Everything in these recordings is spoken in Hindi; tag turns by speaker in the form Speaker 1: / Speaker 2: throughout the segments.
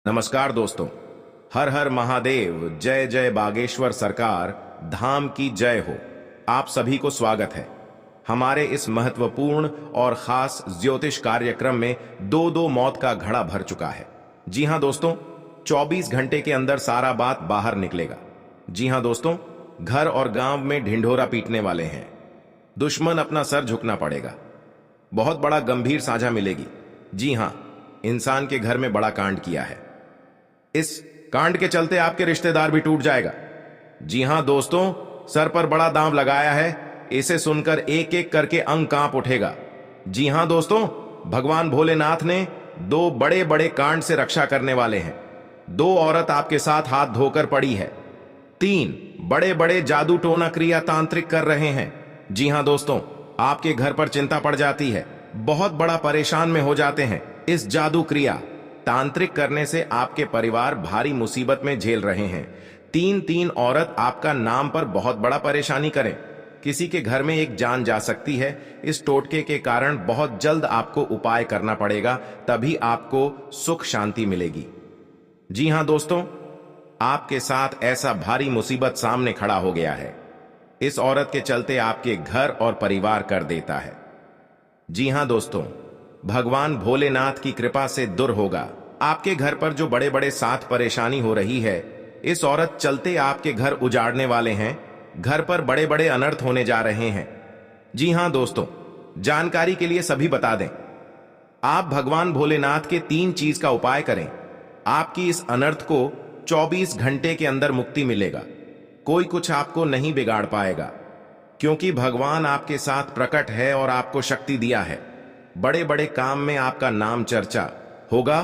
Speaker 1: नमस्कार दोस्तों। हर हर महादेव, जय जय बागेश्वर सरकार, धाम की जय हो। आप सभी को स्वागत है हमारे इस महत्वपूर्ण और खास ज्योतिष कार्यक्रम में। दो दो मौत का घड़ा भर चुका है। जी हां दोस्तों, 24 घंटे के अंदर सारा बात बाहर निकलेगा। जी हां दोस्तों, घर और गांव में ढिंढोरा पीटने वाले हैं। दुश्मन अपना सर झुकना पड़ेगा। बहुत बड़ा गंभीर साझा मिलेगी। जी हां, इंसान के घर में बड़ा कांड किया है। इस कांड के चलते आपके रिश्तेदार भी टूट जाएगा। जी हां दोस्तों, सर पर बड़ा दांव लगाया है। इसे सुनकर एक एक करके अंग कांप उठेगा। जी हां दोस्तों, भगवान भोलेनाथ ने दो बड़े बड़े कांड से रक्षा करने वाले हैं। दो औरत आपके साथ हाथ धोकर पड़ी है। तीन बड़े बड़े जादू टोना क्रिया तांत्रिक कर रहे हैं। जी हां दोस्तों, आपके घर पर चिंता पड़ जाती है। बहुत बड़ा परेशान में हो जाते हैं। इस जादू क्रिया तांत्रिक करने से आपके परिवार भारी मुसीबत में झेल रहे हैं। तीन तीन औरत आपका नाम पर बहुत बड़ा परेशानी करें। किसी के घर में एक जान जा सकती है। इस टोटके के कारण बहुत जल्द आपको उपाय करना पड़ेगा, तभी आपको सुख शांति मिलेगी। जी हां दोस्तों, आपके साथ ऐसा भारी मुसीबत सामने खड़ा हो गया है। इस औरत के चलते आपके घर और परिवार कर देता है। जी हां दोस्तों, भगवान भोलेनाथ की कृपा से दूर होगा। आपके घर पर जो बड़े बड़े साथ परेशानी हो रही है, इस औरत चलते आपके घर उजाड़ने वाले हैं। घर पर बड़े बड़े अनर्थ होने जा रहे हैं। जी हां दोस्तों, जानकारी के लिए सभी बता दें, आप भगवान भोलेनाथ के तीन चीज का उपाय करें। आपकी इस अनर्थ को 24 घंटे के अंदर मुक्ति मिलेगा। कोई कुछ आपको नहीं बिगाड़ पाएगा, क्योंकि भगवान आपके साथ प्रकट है और आपको शक्ति दिया है। बड़े बड़े काम में आपका नाम चर्चा होगा,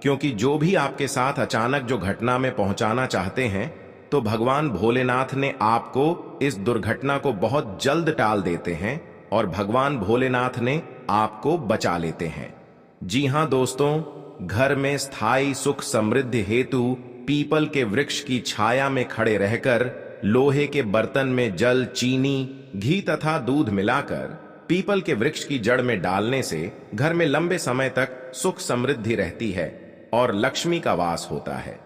Speaker 1: क्योंकि जो भी आपके साथ अचानक जो घटना में पहुंचाना चाहते हैं, तो भगवान भोलेनाथ ने आपको इस दुर्घटना को बहुत जल्द टाल देते हैं और भगवान भोलेनाथ ने आपको बचा लेते हैं। जी हां दोस्तों, घर में स्थायी सुख समृद्धि हेतु पीपल के वृक्ष की छाया में खड़े रहकर लोहे के बर्तन में जल, चीनी, घी तथा दूध मिलाकर पीपल के वृक्ष की जड़ में डालने से घर में लंबे समय तक सुख समृद्धि रहती है और लक्ष्मी का वास होता है।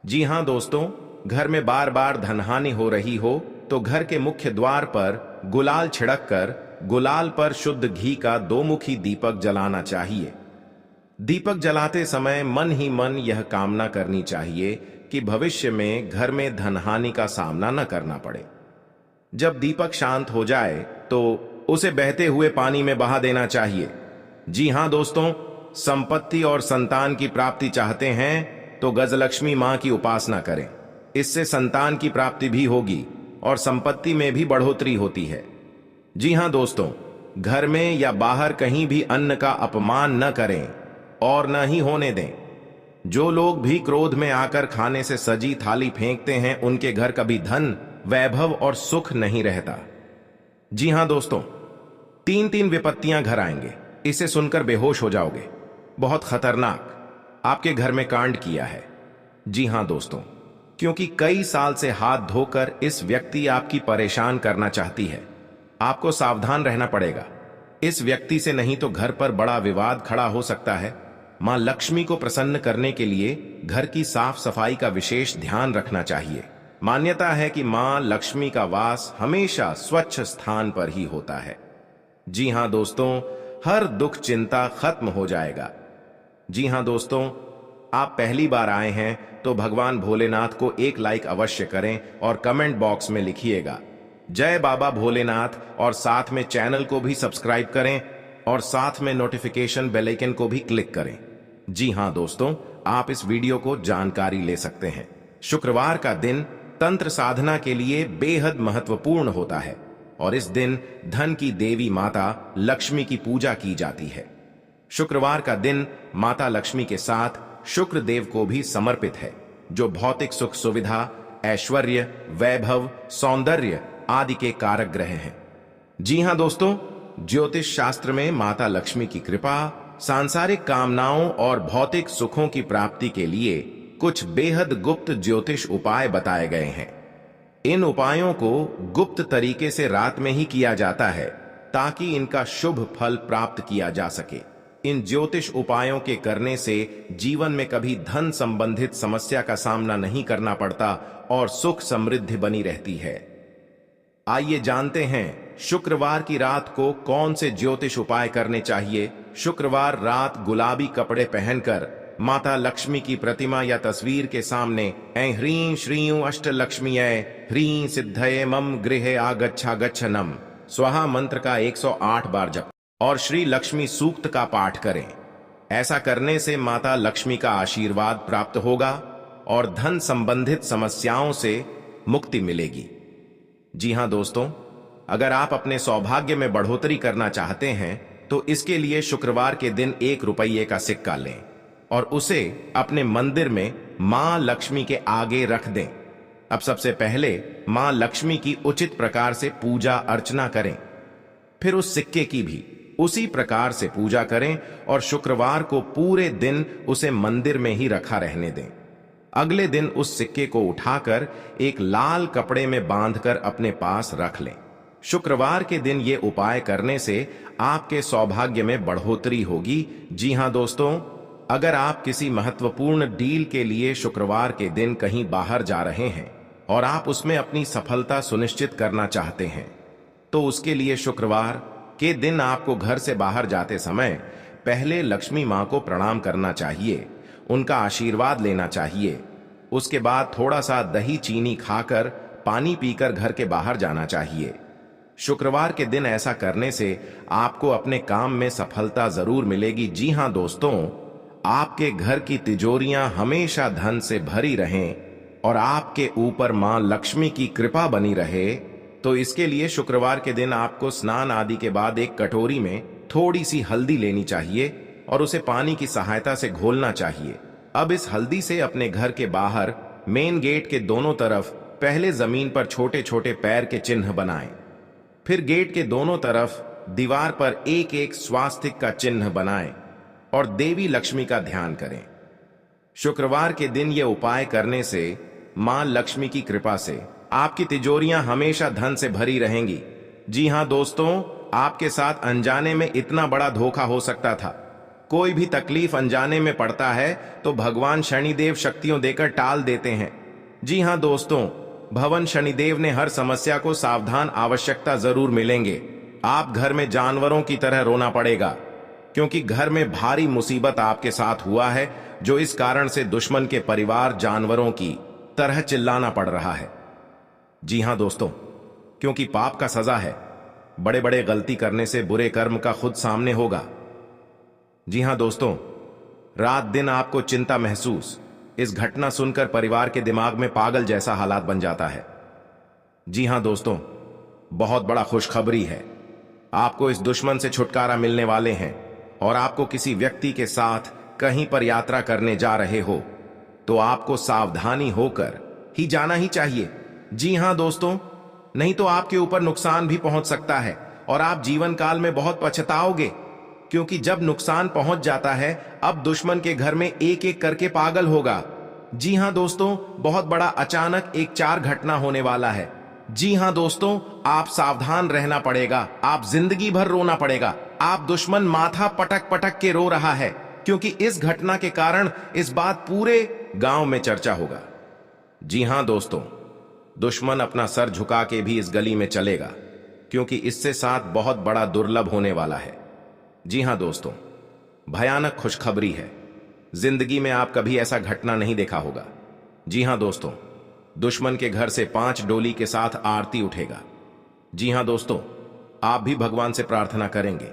Speaker 1: जी हां दोस्तों, घर में बार बार धनहानि हो रही हो तो घर के मुख्य द्वार पर गुलाल छिड़क कर गुलाल पर शुद्ध घी का दोमुखी दीपक जलाना चाहिए। दीपक जलाते समय मन ही मन यह कामना करनी चाहिए कि भविष्य में घर में धनहानि का सामना न करना पड़े। जब दीपक शांत हो जाए तो उसे बहते हुए पानी में बहा देना चाहिए। जी हां दोस्तों, संपत्ति और संतान की प्राप्ति चाहते हैं तो गजलक्ष्मी मां की उपासना करें। इससे संतान की प्राप्ति भी होगी और संपत्ति में भी बढ़ोतरी होती है। जी हां दोस्तों, घर में या बाहर कहीं भी अन्न का अपमान न करें और न ही होने दें। जो लोग भी क्रोध में आकर खाने से सजी थाली फेंकते हैं, उनके घर कभी धन, वैभव और सुख नहीं रहता। जी हां दोस्तों, तीन तीन विपत्तियां घर आएंगे। इसे सुनकर बेहोश हो जाओगे। बहुत खतरनाक आपके घर में कांड किया है। जी हां दोस्तों, क्योंकि कई साल से हाथ धोकर इस व्यक्ति आपकी परेशान करना चाहती है। आपको सावधान रहना पड़ेगा। इस व्यक्ति से नहीं तो घर पर बड़ा विवाद खड़ा हो सकता है। मां लक्ष्मी को प्रसन्न करने के लिए घर की साफ सफाई का विशेष ध्यान रखना चाहिए। मान्यता है कि मां लक्ष्मी का वास हमेशा स्वच्छ स्थान पर ही होता है। जी हां दोस्तों, हर दुख चिंता खत्म हो जाएगा। जी हां दोस्तों, आप पहली बार आए हैं तो भगवान भोलेनाथ को एक लाइक अवश्य करें और कमेंट बॉक्स में लिखिएगा जय बाबा भोलेनाथ, और साथ में चैनल को भी सब्सक्राइब करें और साथ में नोटिफिकेशन बेल आइकन को भी क्लिक करें। जी हां दोस्तों, आप इस वीडियो को जानकारी ले सकते हैं। शुक्रवार का दिन तंत्र साधना के लिए बेहद महत्वपूर्ण होता है और इस दिन धन की देवी माता लक्ष्मी की पूजा की जाती है। शुक्रवार का दिन माता लक्ष्मी के साथ शुक्र देव को भी समर्पित है, जो भौतिक सुख सुविधा, ऐश्वर्य, वैभव, सौंदर्य आदि के कारक ग्रह हैं। जी हां दोस्तों, ज्योतिष शास्त्र में माता लक्ष्मी की कृपा, सांसारिक कामनाओं और भौतिक सुखों की प्राप्ति के लिए कुछ बेहद गुप्त ज्योतिष उपाय बताए गए हैं। इन उपायों को गुप्त तरीके से रात में ही किया जाता है, ताकि इनका शुभ फल प्राप्त किया जा सके। इन ज्योतिष उपायों के करने से जीवन में कभी धन संबंधित समस्या का सामना नहीं करना पड़ता और सुख समृद्धि बनी रहती है। आइए जानते हैं शुक्रवार की रात को कौन से ज्योतिष उपाय करने चाहिए। शुक्रवार रात गुलाबी कपड़े पहनकर माता लक्ष्मी की प्रतिमा या तस्वीर के सामने ऐं ह्रीं श्रीं अष्टलक्ष्मीयै ह्रीं सिद्धये मम गृहे आगच्छा गच्छनम स्वाहा मंत्र का 108 बार जप और श्री लक्ष्मी सूक्त का पाठ करें। ऐसा करने से माता लक्ष्मी का आशीर्वाद प्राप्त होगा और धन संबंधित समस्याओं से मुक्ति मिलेगी। जी हां दोस्तों, अगर आप अपने सौभाग्य में बढ़ोतरी करना चाहते हैं तो इसके लिए शुक्रवार के दिन 1 रुपये का सिक्का लें और उसे अपने मंदिर में मां लक्ष्मी के आगे रख दें। अब सबसे पहले मां लक्ष्मी की उचित प्रकार से पूजा अर्चना करें, फिर उस सिक्के की भी उसी प्रकार से पूजा करें और शुक्रवार को पूरे दिन उसे मंदिर में ही रखा रहने दें। अगले दिन उस सिक्के को उठाकर एक लाल कपड़े में बांधकर अपने पास रख लें। शुक्रवार के दिन ये उपाय करने से आपके सौभाग्य में बढ़ोतरी होगी। जी हां दोस्तों, अगर आप किसी महत्वपूर्ण डील के लिए शुक्रवार के दिन कहीं बाहर जा रहे हैं और आप उसमें अपनी सफलता सुनिश्चित करना चाहते हैं तो उसके लिए शुक्रवार के दिन आपको घर से बाहर जाते समय पहले लक्ष्मी मां को प्रणाम करना चाहिए, उनका आशीर्वाद लेना चाहिए। उसके बाद थोड़ा सा दही चीनी खाकर पानी पीकर घर के बाहर जाना चाहिए। शुक्रवार के दिन ऐसा करने से आपको अपने काम में सफलता जरूर मिलेगी। जी हां दोस्तों, आपके घर की तिजोरियां हमेशा धन से भरी रहें और आपके ऊपर मां लक्ष्मी की कृपा बनी रहे, तो इसके लिए शुक्रवार के दिन आपको स्नान आदि के बाद एक कटोरी में थोड़ी सी हल्दी लेनी चाहिए और उसे पानी की सहायता से घोलना चाहिए। अब इस हल्दी से अपने घर के बाहर मेन गेट के दोनों तरफ पहले जमीन पर छोटे छोटे पैर के चिन्ह बनाएं, फिर गेट के दोनों तरफ दीवार पर एक एक स्वास्तिक का चिन्ह बनाएं और देवी लक्ष्मी का ध्यान करें। शुक्रवार के दिन यह उपाय करने से मां लक्ष्मी की कृपा से आपकी तिजोरियां हमेशा धन से भरी रहेंगी। जी हां दोस्तों, आपके साथ अनजाने में इतना बड़ा धोखा हो सकता था। कोई भी तकलीफ अनजाने में पड़ता है तो भगवान शनिदेव शक्तियों देकर टाल देते हैं। जी हां दोस्तों, भवन शनिदेव ने हर समस्या को सावधान आवश्यकता जरूर मिलेंगे। आप घर में जानवरों की तरह रोना पड़ेगा क्योंकि घर में भारी मुसीबत आपके साथ हुआ है, जो इस कारण से दुश्मन के परिवार जानवरों की तरह चिल्लाना पड़ रहा है। जी हां दोस्तों, क्योंकि पाप का सजा है। बड़े बड़े गलती करने से बुरे कर्म का खुद सामने होगा। जी हां दोस्तों, रात दिन आपको चिंता महसूस, इस घटना सुनकर परिवार के दिमाग में पागल जैसा हालात बन जाता है। जी हां दोस्तों, बहुत बड़ा खुशखबरी है। आपको इस दुश्मन से छुटकारा मिलने वाले हैं और आपको किसी व्यक्ति के साथ कहीं पर यात्रा करने जा रहे हो तो आपको सावधानी होकर ही जाना ही चाहिए। जी हां दोस्तों, नहीं तो आपके ऊपर नुकसान भी पहुंच सकता है और आप जीवन काल में बहुत पछताओगे, क्योंकि जब नुकसान पहुंच जाता है अब दुश्मन के घर में एक एक करके पागल होगा। जी हां दोस्तों, बहुत बड़ा अचानक एक 4 घटना होने वाला है। जी हां दोस्तों, आप सावधान रहना पड़ेगा, आप जिंदगी भर रोना पड़ेगा। आप दुश्मन माथा पटक पटक के रो रहा है क्योंकि इस घटना के कारण इस बात पूरे गांव में चर्चा होगा। जी हां दोस्तों, दुश्मन अपना सर झुका के भी इस गली में चलेगा क्योंकि इससे साथ बहुत बड़ा दुर्लभ होने वाला है। जी हां दोस्तों, भयानक खुशखबरी है। जिंदगी में आप कभी ऐसा घटना नहीं देखा होगा। जी हां दोस्तों, दुश्मन के घर से 5 डोली के साथ आरती उठेगा। जी हां दोस्तों, आप भी भगवान से प्रार्थना करेंगे।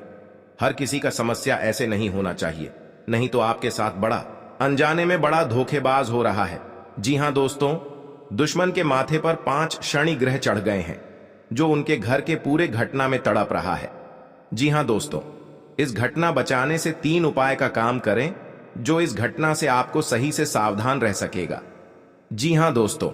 Speaker 1: हर किसी का समस्या ऐसे नहीं होना चाहिए, नहीं तो आपके साथ बड़ा अनजाने में बड़ा धोखेबाज हो रहा है। जी हां दोस्तों, दुश्मन के माथे पर 5 शनि ग्रह चढ़ गए हैं जो उनके घर के पूरे घटना में तड़प रहा है। जी हां दोस्तों, इस घटना बचाने से 3 उपाय का काम करें जो इस घटना से आपको सही से सावधान रह सकेगा। जी हां दोस्तों,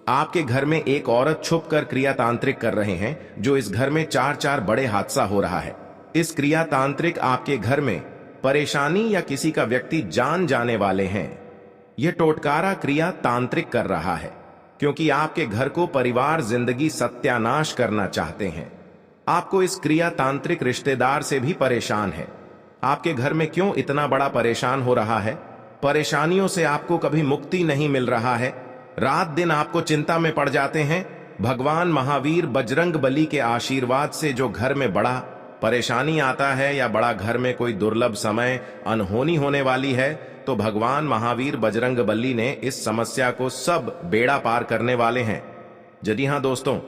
Speaker 1: आपके घर में एक औरत छुप कर क्रिया तांत्रिक कर रहे हैं जो इस घर में 4 बड़े हादसा हो रहा है। इस क्रिया तांत्रिक आपके घर में परेशानी या किसी का व्यक्ति जान जाने वाले हैं। यह टोटकारा क्रिया तांत्रिक कर रहा है क्योंकि आपके घर को परिवार जिंदगी सत्यानाश करना चाहते हैं। आपको इस क्रिया तांत्रिक रिश्तेदार से भी परेशान है आपके घर में क्यों इतना बड़ा परेशान हो रहा है? परेशानियों से आपको कभी मुक्ति नहीं मिल रहा है। रात दिन आपको चिंता में पड़ जाते हैं। भगवान महावीर बजरंग बली के आशीर्वाद से जो घर में बड़ा परेशानी आता है या बड़ा घर में कोई दुर्लभ समय अनहोनी होने वाली है, तो भगवान महावीर बजरंग बली ने इस समस्या को सब बेड़ा पार करने वाले हैं। यदि हाँ दोस्तों,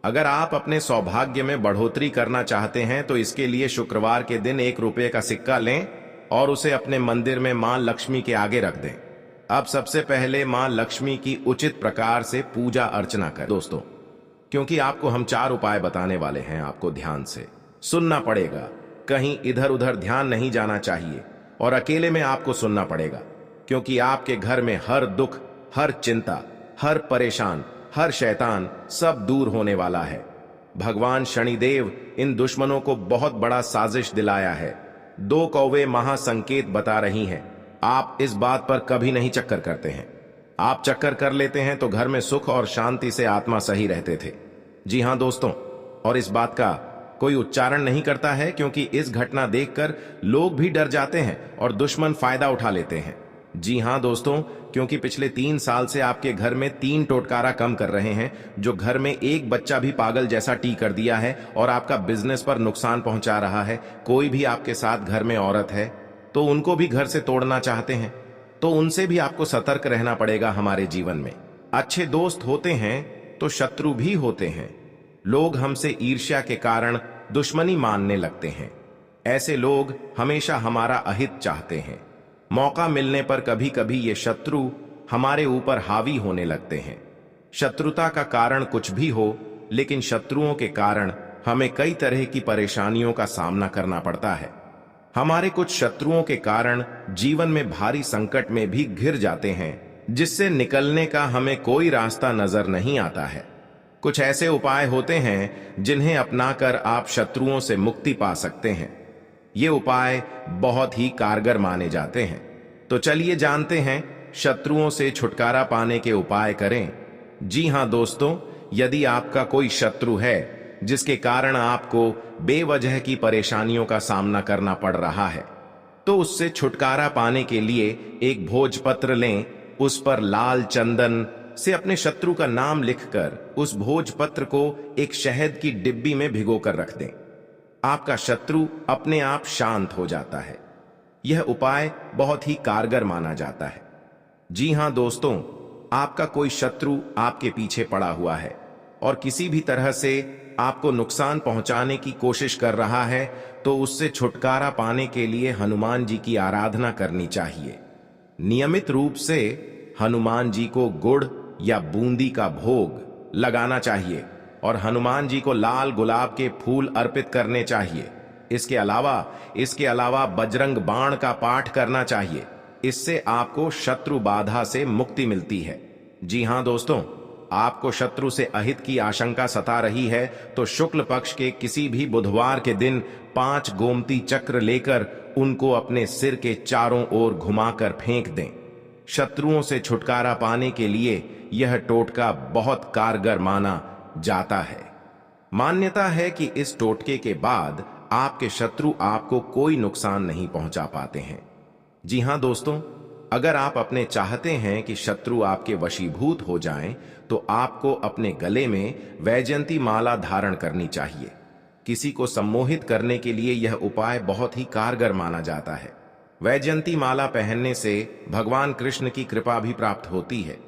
Speaker 1: अगर आप अपने सौभाग्य में बढ़ोतरी करना चाहते हैं तो इसके लिए शुक्रवार के दिन 1 रुपये का सिक्का लें और उसे अपने मंदिर में मां लक्ष्मी के आगे रख दें। अब सबसे पहले मां लक्ष्मी की उचित प्रकार से पूजा अर्चना करें दोस्तों, क्योंकि आपको हम 4 उपाय बताने वाले हैं। आपको ध्यान से सुनना पड़ेगा, कहीं इधर उधर ध्यान नहीं जाना चाहिए और अकेले में आपको सुनना पड़ेगा, क्योंकि आपके घर में हर दुख, हर चिंता, हर परेशान, हर शैतान सब दूर होने वाला है। भगवान शनिदेव इन दुश्मनों को बहुत बड़ा साजिश दिलाया है। 2 कौवे महासंकेत बता रही हैं। आप इस बात पर कभी नहीं चक्कर करते हैं। आप चक्कर कर लेते हैं तो घर में सुख और शांति से आत्मा सही रहते थे। जी हां दोस्तों, और इस बात का कोई उच्चारण नहीं करता है, क्योंकि इस घटना देखकर लोग भी डर जाते हैं और दुश्मन फायदा उठा लेते हैं। जी हां दोस्तों, क्योंकि पिछले 3 साल से आपके घर में 3 टोटकारा कम कर रहे हैं, जो घर में एक बच्चा भी पागल जैसा टी कर दिया है और आपका बिजनेस पर नुकसान पहुंचा रहा है। कोई भी आपके साथ घर में औरत है तो उनको भी घर से तोड़ना चाहते हैं, तो उनसे भी आपको सतर्क रहना पड़ेगा। हमारे जीवन में अच्छे दोस्त होते हैं तो शत्रु भी होते हैं। लोग हमसे ईर्ष्या के कारण दुश्मनी मानने लगते हैं। ऐसे लोग हमेशा हमारा अहित चाहते हैं। मौका मिलने पर कभी कभी ये शत्रु हमारे ऊपर हावी होने लगते हैं। शत्रुता का कारण कुछ भी हो, लेकिन शत्रुओं के कारण हमें कई तरह की परेशानियों का सामना करना पड़ता है। हमारे कुछ शत्रुओं के कारण जीवन में भारी संकट में भी घिर जाते हैं, जिससे निकलने का हमें कोई रास्ता नजर नहीं आता है। कुछ ऐसे उपाय होते हैं जिन्हें अपनाकर आप शत्रुओं से मुक्ति पा सकते हैं। ये उपाय बहुत ही कारगर माने जाते हैं। तो चलिए जानते हैं शत्रुओं से छुटकारा पाने के उपाय करें। जी हां दोस्तों, यदि आपका कोई शत्रु है जिसके कारण आपको बेवजह की परेशानियों का सामना करना पड़ रहा है, तो उससे छुटकारा पाने के लिए एक भोजपत्र लें। उस पर लाल चंदन से अपने शत्रु का नाम लिखकर उस भोजपत्र को एक शहद की डिब्बी में भिगोकर रख दें। आपका शत्रु अपने आप शांत हो जाता है। यह उपाय बहुत ही कारगर माना जाता है। जी हां दोस्तों, आपका कोई शत्रु आपके पीछे पड़ा हुआ है और किसी भी तरह से आपको नुकसान पहुंचाने की कोशिश कर रहा है, तो उससे छुटकारा पाने के लिए हनुमान जी की आराधना करनी चाहिए। नियमित रूप से हनुमान जी को गुड़ या बूंदी का भोग लगाना चाहिए और हनुमान जी को लाल गुलाब के फूल अर्पित करने चाहिए। इसके अलावा बजरंग बाण का पाठ करना चाहिए। इससे आपको शत्रु बाधा से मुक्ति मिलती है। जी हां दोस्तों, आपको शत्रु से अहित की आशंका सता रही है तो शुक्ल पक्ष के किसी भी बुधवार के दिन 5 गोमती चक्र लेकर उनको अपने सिर के चारों ओर घुमाकर फेंक दें। शत्रुओं से छुटकारा पाने के लिए यह टोटका बहुत कारगर माना जाता है। मान्यता है कि इस टोटके के बाद आपके शत्रु आपको कोई नुकसान नहीं पहुंचा पाते हैं। जी हां दोस्तों, अगर आप अपने चाहते हैं कि शत्रु आपके वशीभूत हो जाएं, तो आपको अपने गले में वैजयंती माला धारण करनी चाहिए। किसी को सम्मोहित करने के लिए यह उपाय बहुत ही कारगर माना जाता है। वैजयंती माला पहनने से भगवान कृष्ण की कृपा भी प्राप्त होती है।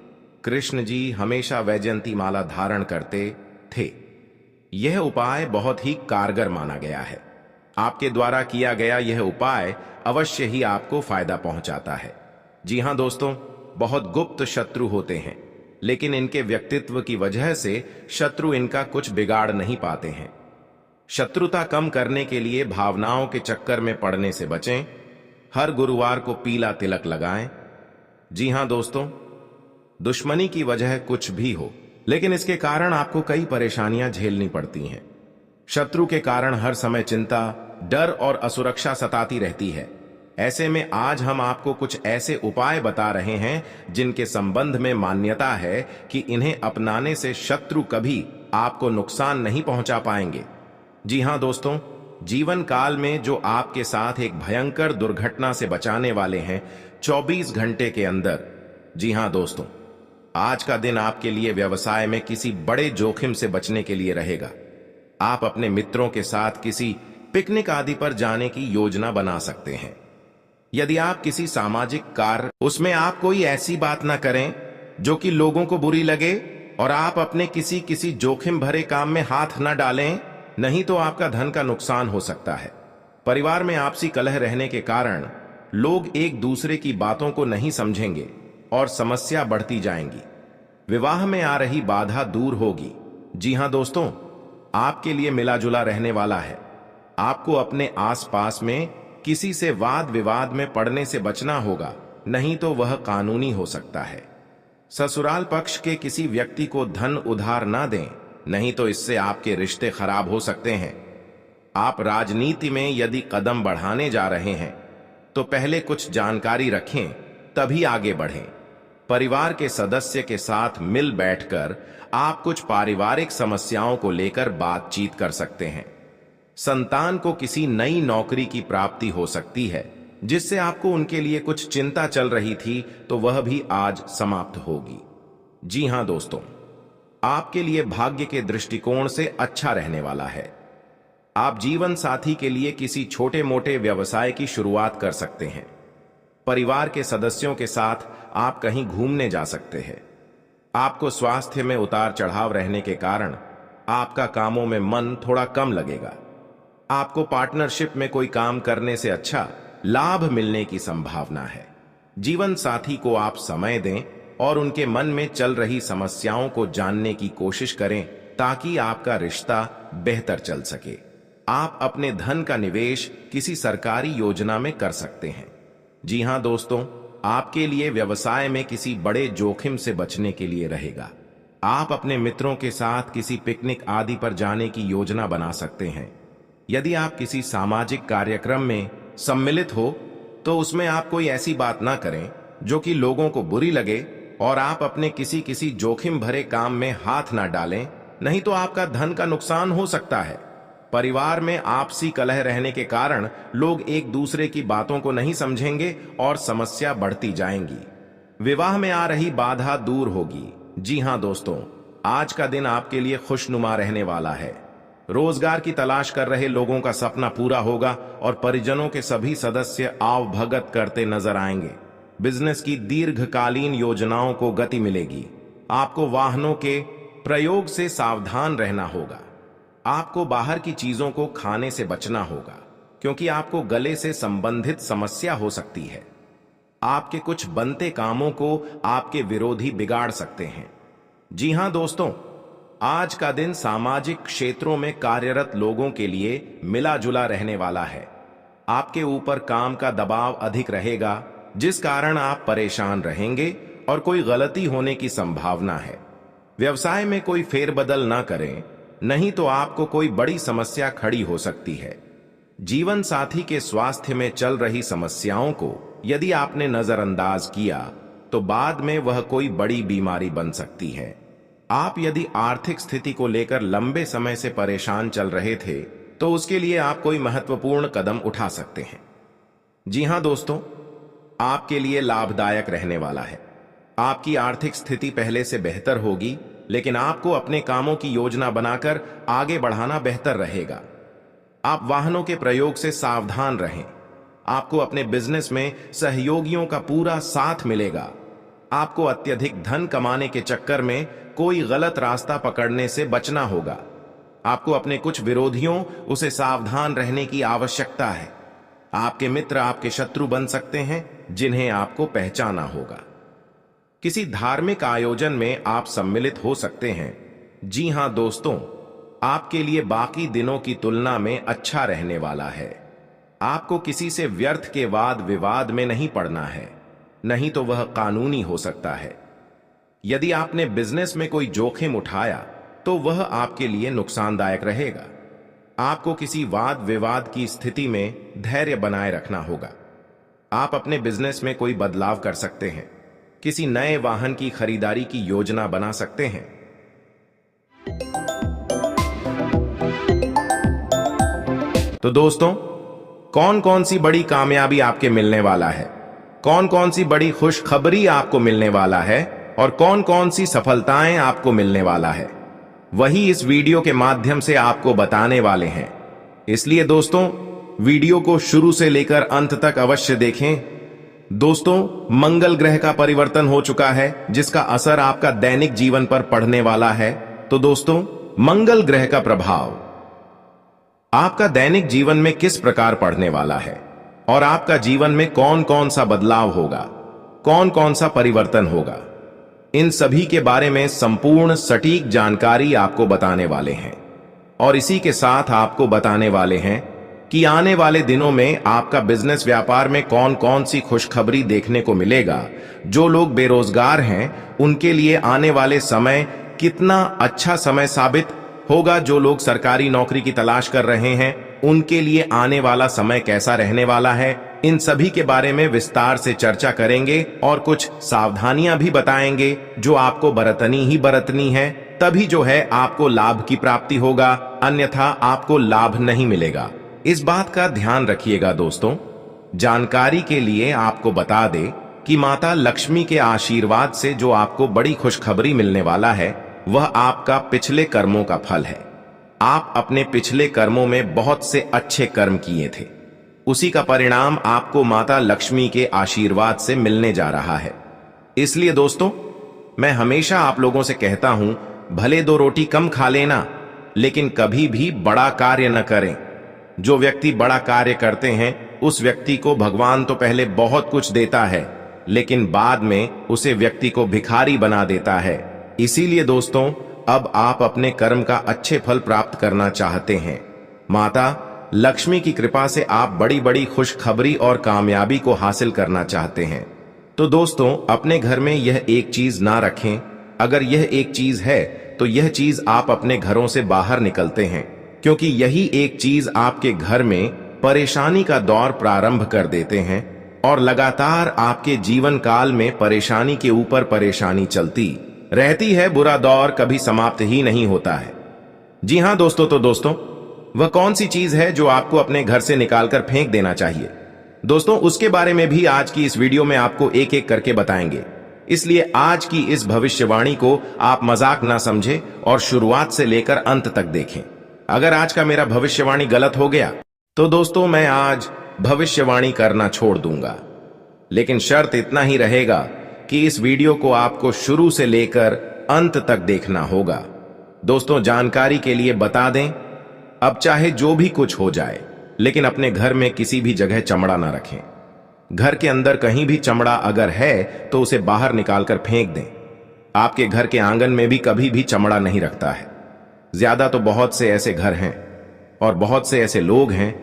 Speaker 1: कृष्ण जी हमेशा वैजयंती माला धारण करते थे। यह उपाय बहुत ही कारगर माना गया है। आपके द्वारा किया गया यह उपाय अवश्य ही आपको फायदा पहुंचाता है। जी हां दोस्तों, बहुत गुप्त शत्रु होते हैं, लेकिन इनके व्यक्तित्व की वजह से शत्रु इनका कुछ बिगाड़ नहीं पाते हैं। शत्रुता कम करने के लिए भावनाओं के चक्कर में पड़ने से बचें। हर गुरुवार को पीला तिलक लगाएं। जी हां दोस्तों, दुश्मनी की वजह कुछ भी हो, लेकिन इसके कारण आपको कई परेशानियां झेलनी पड़ती हैं। शत्रु के कारण हर समय चिंता, डर और असुरक्षा सताती रहती है। ऐसे में आज हम आपको कुछ ऐसे उपाय बता रहे हैं जिनके संबंध में मान्यता है कि इन्हें अपनाने से शत्रु कभी आपको नुकसान नहीं पहुंचा पाएंगे। जी हां दोस्तों, जीवन काल में जो आपके साथ एक भयंकर दुर्घटना से बचाने वाले हैं 24 घंटे के अंदर। जी हां दोस्तों, आज का दिन आपके लिए व्यवसाय में किसी बड़े जोखिम से बचने के लिए रहेगा। आप अपने मित्रों के साथ किसी पिकनिक आदि पर जाने की योजना बना सकते हैं। यदि आप किसी सामाजिक कार्य, उसमें आप कोई ऐसी बात ना करें जो कि लोगों को बुरी लगे, और आप अपने किसी जोखिम भरे काम में हाथ न डालें, नहीं तो आपका धन का नुकसान हो सकता है। परिवार में आपसी कलह रहने के कारण लोग एक दूसरे की बातों को नहीं समझेंगे और समस्या बढ़ती जाएंगी। विवाह में आ रही बाधा दूर होगी। जी हां दोस्तों, आपके लिए मिला जुला रहने वाला है। आपको अपने आसपास में किसी से वाद विवाद में पड़ने से बचना होगा, नहीं तो वह कानूनी हो सकता है। ससुराल पक्ष के किसी व्यक्ति को धन उधार ना दें, नहीं तो इससे आपके रिश्ते खराब हो सकते हैं। आप राजनीति में यदि कदम बढ़ाने जा रहे हैं तो पहले कुछ जानकारी रखें, तभी आगे बढ़ें। परिवार के सदस्य के साथ मिल बैठकर आप कुछ पारिवारिक समस्याओं को लेकर बातचीत कर सकते हैं। संतान को किसी नई नौकरी की प्राप्ति हो सकती है, जिससे आपको उनके लिए कुछ चिंता चल रही थी, तो वह भी आज समाप्त होगी। जी हां दोस्तों, आपके लिए भाग्य के दृष्टिकोण से अच्छा रहने वाला है। आप जीवन साथी के लिए किसी छोटे मोटे व्यवसाय की शुरुआत कर सकते हैं। परिवार के सदस्यों के साथ आप कहीं घूमने जा सकते हैं। आपको स्वास्थ्य में उतार चढ़ाव रहने के कारण आपका कामों में मन थोड़ा कम लगेगा। आपको पार्टनरशिप में कोई काम करने से अच्छा लाभ मिलने की संभावना है। जीवन साथी को आप समय दें और उनके मन में चल रही समस्याओं को जानने की कोशिश करें, ताकि आपका रिश्ता बेहतर चल सके। आप अपने धन का निवेश किसी सरकारी योजना में कर सकते हैं। जी हां दोस्तों, आपके लिए व्यवसाय में किसी बड़े जोखिम से बचने के लिए रहेगा। आप अपने मित्रों के साथ किसी पिकनिक आदि पर जाने की योजना बना सकते हैं। यदि आप किसी सामाजिक कार्यक्रम में सम्मिलित हो, तो उसमें आप कोई ऐसी बात ना करें जो कि लोगों को बुरी लगे, और आप अपने किसी जोखिम भरे काम में हाथ ना डालें, नहीं तो आपका धन का नुकसान हो सकता है। परिवार में आपसी कलह रहने के कारण लोग एक दूसरे की बातों को नहीं समझेंगे और समस्या बढ़ती जाएंगी। विवाह में आ रही बाधा दूर होगी। जी हां दोस्तों, आज का दिन आपके लिए खुशनुमा रहने वाला है। रोजगार की तलाश कर रहे लोगों का सपना पूरा होगा और परिजनों के सभी सदस्य आवभगत करते नजर आएंगे। बिजनेस की दीर्घकालीन योजनाओं को गति मिलेगी। आपको वाहनों के प्रयोग से सावधान रहना होगा। आपको बाहर की चीजों को खाने से बचना होगा, क्योंकि आपको गले से संबंधित समस्या हो सकती है। आपके कुछ बनते कामों को आपके विरोधी बिगाड़ सकते हैं। जी हां दोस्तों, आज का दिन सामाजिक क्षेत्रों में कार्यरत लोगों के लिए मिला जुला रहने वाला है। आपके ऊपर काम का दबाव अधिक रहेगा, जिस कारण आप परेशान रहेंगे और कोई गलती होने की संभावना है। व्यवसाय में कोई फेरबदल ना करें, नहीं तो आपको कोई बड़ी समस्या खड़ी हो सकती है। जीवन साथी के स्वास्थ्य में चल रही समस्याओं को यदि आपने नजरअंदाज किया, तो बाद में वह कोई बड़ी बीमारी बन सकती है। आप यदि आर्थिक स्थिति को लेकर लंबे समय से परेशान चल रहे थे, तो उसके लिए आप कोई महत्वपूर्ण कदम उठा सकते हैं। जी हां दोस्तों, आपके लिए लाभदायक रहने वाला है। आपकी आर्थिक स्थिति पहले से बेहतर होगी, लेकिन आपको अपने कामों की योजना बनाकर आगे बढ़ाना बेहतर रहेगा। आप वाहनों के प्रयोग से सावधान रहें। आपको अपने बिजनेस में सहयोगियों का पूरा साथ मिलेगा। आपको अत्यधिक धन कमाने के चक्कर में कोई गलत रास्ता पकड़ने से बचना होगा। आपको अपने कुछ विरोधियों उसे सावधान रहने की आवश्यकता है। आपके मित्र आपके शत्रु बन सकते हैं, जिन्हें आपको पहचाना होगा। किसी धार्मिक आयोजन में आप सम्मिलित हो सकते हैं। जी हां दोस्तों, आपके लिए बाकी दिनों की तुलना में अच्छा रहने वाला है। आपको किसी से व्यर्थ के वाद विवाद में नहीं पड़ना है, नहीं तो वह कानूनी हो सकता है। यदि आपने बिजनेस में कोई जोखिम उठाया, तो वह आपके लिए नुकसानदायक रहेगा। आपको किसी वाद विवाद की स्थिति में धैर्य बनाए रखना होगा। आप अपने बिजनेस में कोई बदलाव कर सकते हैं। किसी नए वाहन की खरीदारी की योजना बना सकते हैं। तो दोस्तों, कौन कौन सी बड़ी कामयाबी आपके मिलने वाला है, कौन कौन सी बड़ी खुशखबरी आपको मिलने वाला है और कौन कौन सी सफलताएं आपको मिलने वाला है, वही इस वीडियो के माध्यम से आपको बताने वाले हैं। इसलिए दोस्तों, वीडियो को शुरू से लेकर अंत तक अवश्य देखें। दोस्तों, मंगल ग्रह का परिवर्तन हो चुका है जिसका असर आपका दैनिक जीवन पर पड़ने वाला है। तो दोस्तों, मंगल ग्रह का प्रभाव आपका दैनिक जीवन में किस प्रकार पड़ने वाला है और आपका जीवन में कौन कौन सा बदलाव होगा, कौन कौन सा परिवर्तन होगा, इन सभी के बारे में संपूर्ण सटीक जानकारी आपको बताने वाले हैं। और इसी के साथ आपको बताने वाले हैं कि आने वाले दिनों में आपका बिजनेस व्यापार में कौन कौन सी खुशखबरी देखने को मिलेगा। जो लोग बेरोजगार हैं उनके लिए आने वाले समय कितना अच्छा समय साबित होगा। जो लोग सरकारी नौकरी की तलाश कर रहे हैं उनके लिए आने वाला समय कैसा रहने वाला है, इन सभी के बारे में विस्तार से चर्चा करेंगे और कुछ सावधानियां भी बताएंगे जो आपको बरतनी ही बरतनी है, तभी जो है आपको लाभ की प्राप्ति होगा, अन्यथा आपको लाभ नहीं मिलेगा। इस बात का ध्यान रखिएगा दोस्तों। जानकारी के लिए आपको बता दे कि माता लक्ष्मी के आशीर्वाद से जो आपको बड़ी खुशखबरी मिलने वाला है वह आपका पिछले कर्मों का फल है। आप अपने पिछले कर्मों में बहुत से अच्छे कर्म किए थे, उसी का परिणाम आपको माता लक्ष्मी के आशीर्वाद से मिलने जा रहा है। इसलिए दोस्तों, मैं हमेशा आप लोगों से कहता हूं, भले 2 रोटी कम खा लेना लेकिन कभी भी बड़ा कार्य न करें। जो व्यक्ति बड़ा कार्य करते हैं उस व्यक्ति को भगवान तो पहले बहुत कुछ देता है लेकिन बाद में उसे व्यक्ति को भिखारी बना देता है। इसीलिए दोस्तों, अब आप अपने कर्म का अच्छे फल प्राप्त करना चाहते हैं। माता लक्ष्मी की कृपा से आप बड़ी बड़ी खुशखबरी और कामयाबी को हासिल करना चाहते हैं। तो दोस्तों, अपने घर में यह एक चीज ना रखें। अगर यह एक चीज है तो यह चीज आप अपने घरों से बाहर निकलते हैं, क्योंकि यही एक चीज आपके घर में परेशानी का दौर प्रारंभ कर देते हैं और लगातार आपके जीवन काल में परेशानी के ऊपर परेशानी चलती रहती है। बुरा दौर कभी समाप्त ही नहीं होता है। जी हां दोस्तों, तो दोस्तों, वह कौन सी चीज है जो आपको अपने घर से निकालकर फेंक देना चाहिए? दोस्तों, उसके बारे में भी आज की इस वीडियो में आपको एक एक करके बताएंगे। इसलिए आज की इस भविष्यवाणी को आप मजाक ना समझें और शुरुआत से लेकर अंत तक देखें। अगर आज का मेरा भविष्यवाणी गलत हो गया तो दोस्तों, मैं आज भविष्यवाणी करना छोड़ दूंगा, लेकिन शर्त इतना ही रहेगा कि इस वीडियो को आपको शुरू से लेकर अंत तक देखना होगा। दोस्तों, जानकारी के लिए बता दें, अब चाहे जो भी कुछ हो जाए लेकिन अपने घर में किसी भी जगह चमड़ा ना रखें। घर के अंदर कहीं भी चमड़ा अगर है तो उसे बाहर निकालकर फेंक दें। आपके घर के आंगन में भी कभी भी चमड़ा नहीं रखता है। ज्यादा तो बहुत से ऐसे घर हैं और बहुत से ऐसे लोग हैं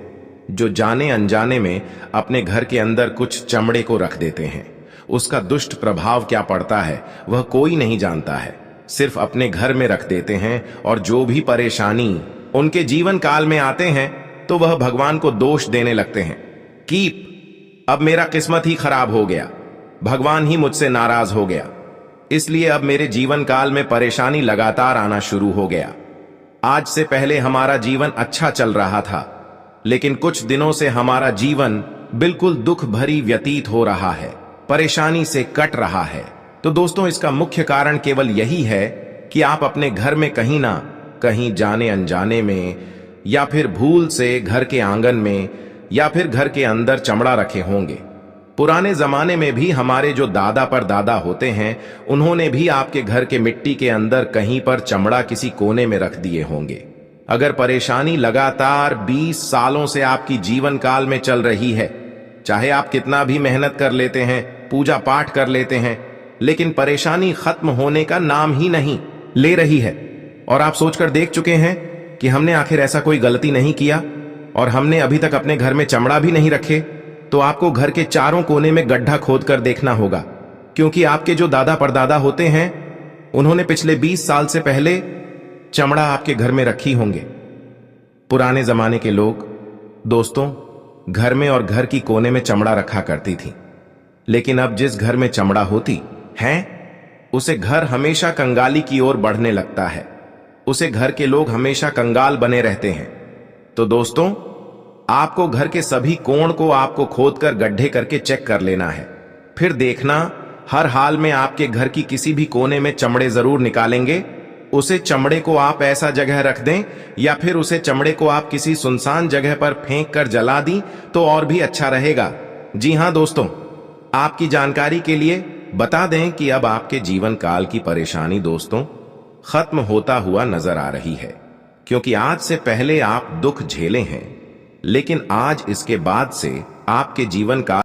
Speaker 1: जो जाने अनजाने में अपने घर के अंदर कुछ चमड़े को रख देते हैं। उसका दुष्ट प्रभाव क्या पड़ता है वह कोई नहीं जानता है, सिर्फ अपने घर में रख देते हैं और जो भी परेशानी उनके जीवन काल में आते हैं तो वह भगवान को दोष देने लगते हैं कि अब मेरा किस्मत ही खराब हो गया, भगवान ही मुझसे नाराज हो गया, इसलिए अब मेरे जीवन काल में परेशानी लगातार आना शुरू हो गया। आज से पहले हमारा जीवन अच्छा चल रहा था लेकिन कुछ दिनों से हमारा जीवन बिल्कुल दुख भरी व्यतीत हो रहा है, परेशानी से कट रहा है। तो दोस्तों, इसका मुख्य कारण केवल यही है कि आप अपने घर में कहीं ना कहीं जाने अनजाने में या फिर भूल से घर के आंगन में या फिर घर के अंदर चमड़ा रखे होंगे। पुराने जमाने में भी हमारे जो दादा परदादा होते हैं उन्होंने भी आपके घर के मिट्टी के अंदर कहीं पर चमड़ा किसी कोने में रख दिए होंगे। अगर परेशानी लगातार 20 सालों से आपकी जीवन काल में चल रही है, चाहे आप कितना भी मेहनत कर लेते हैं, पूजा पाठ कर लेते हैं, लेकिन परेशानी खत्म होने का नाम ही नहीं ले रही है और आप सोचकर देख चुके हैं कि हमने आखिर ऐसा कोई गलती नहीं किया और हमने अभी तक अपने घर में चमड़ा भी नहीं रखे, तो आपको घर के चारों कोने में गड्ढा खोदकर देखना होगा, क्योंकि आपके जो दादा परदादा होते हैं उन्होंने पिछले 20 साल से पहले चमड़ा आपके घर में रखी होंगे। पुराने जमाने के लोग दोस्तों घर में और घर की कोने में चमड़ा रखा करती थी, लेकिन अब जिस घर में चमड़ा होती है उसे घर हमेशा कंगाली की ओर बढ़ने लगता है, उसे घर के लोग हमेशा कंगाल बने रहते हैं। तो दोस्तों, आपको घर के सभी कोण को आपको खोदकर गड्ढे करके चेक कर लेना है। फिर देखना हर हाल में आपके घर की किसी भी कोने में चमड़े जरूर निकालेंगे। उसे चमड़े को आप ऐसा जगह रख दें या फिर उसे चमड़े को आप किसी सुनसान जगह पर फेंक कर जला दी तो और भी अच्छा रहेगा। जी हां दोस्तों, आपकी जानकारी के लिए बता दें कि अब आपके जीवन काल की परेशानी दोस्तों खत्म होता हुआ नजर आ रही है, क्योंकि आज से पहले आप दुख झेले हैं, लेकिन आज इसके बाद से आपके जीवन काल